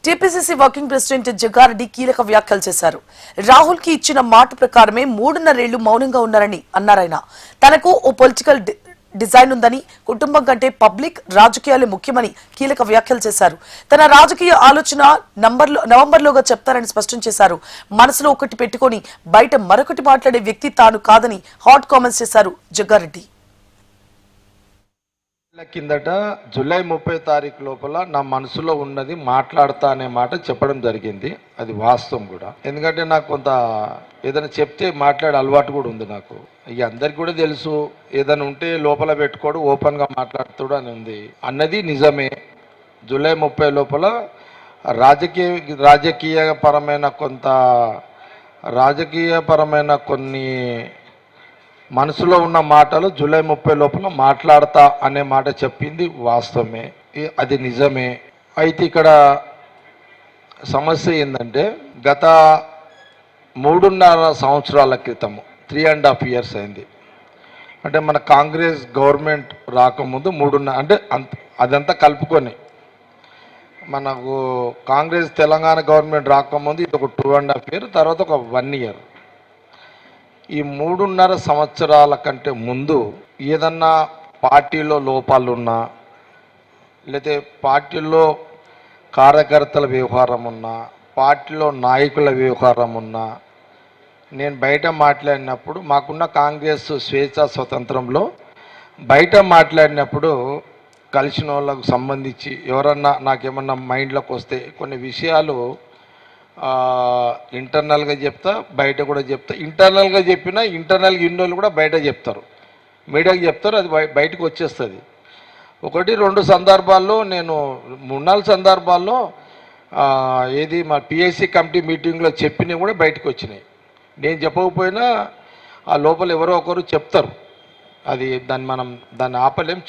TPCC working president Jaggareddy కీలక వ్యాఖ్యలు చేశారు. రాహుల్ కి ఇచ్చిన మాట ప్రకారమే 3.5 ఏళ్లు మౌనంగా ఉన్నారని అన్నారాయన. తనకు ఓ పొలిటికల్ డిజైన్ ఉందని, కుటుంబం కంటే పబ్లిక్ రాజకీయాలే ముఖ్యమని కీలక వ్యాఖ్యలు చేశారు. తన రాజకీయ ఆలోచన నవంబర్లోగా చెప్తారని స్పష్టం చేశారు. మనసులో ఒకటి పెట్టుకుని బయట మరొకటి మాట్లాడే వ్యక్తి తాను కాదని హాట్ కామెంట్స్ చేశారు జగ్గారెడ్డి. కిందట జూలై 30 తారీఖు లోపల నా మనసులో ఉన్నది మాట్లాడతా అనే మాట చెప్పడం జరిగింది. అది వాస్తవం కూడా. ఎందుకంటే నాకు కొంత ఏదైనా చెప్తే మాట్లాడే అలవాటు కూడా ఉంది నాకు. ఇక అందరికి కూడా తెలుసు, ఏదైనా ఉంటే లోపల పెట్టుకోడు, ఓపెన్గా మాట్లాడుతాడు అని ఉంది అన్నది నిజమే. జూలై 30 లోపల రాజకీయపరమైన కొన్ని మనసులో ఉన్న మాటలు జూలై 30 లోపల మాట్లాడతా అనే మాట చెప్పింది వాస్తవమే, అది నిజమే. అయితే ఇక్కడ సమస్య ఏంటంటే గత 3.5 సంవత్సరాల క్రితము 3.5 years అయింది. అంటే మన కాంగ్రెస్ గవర్నమెంట్ రాకముందు 3.5 అంటే అదంతా కలుపుకొని మనకు కాంగ్రెస్ తెలంగాణ గవర్నమెంట్ రాకముందు ఇది ఒక 2.5 years, తర్వాత ఒక 1 year. ఈ 3.5 సంవత్సరాల కంటే ముందు ఏదన్నా పార్టీలో లోపాలున్నా, లేకపోతే పార్టీలో కార్యకర్తల వ్యవహారం ఉన్నా, పార్టీలో నాయకుల వ్యవహారం ఉన్నా, నేను బయట మాట్లాడినప్పుడు మాకున్న కాంగ్రెస్ స్వేచ్ఛా స్వతంత్రంలో బయట మాట్లాడినప్పుడు కలిసిన వాళ్ళకు సంబంధించి ఎవరన్నా నాకేమన్నా మైండ్లోకి వస్తే కొన్ని విషయాలు ఇంటర్నల్గా చెప్తా, బయట కూడా చెప్తా. ఇంటర్నల్గా చెప్పినా ఇంటర్నల్గా ఇన్నోళ్ళు కూడా బయట చెప్తారు, మీడియాకి చెప్తారు, అది బయటకు వచ్చేస్తుంది. 1-2 సందర్భాల్లో నేను 3-4 సందర్భాల్లో ఏది మా పిఎస్సి కమిటీ మీటింగ్లో చెప్పినవి కూడా బయటకు వచ్చినాయి. నేను చెప్పకపోయినా ఆ లోపల ఎవరో ఒకరు చెప్తారు. అది దాన్ని ఆపలేం.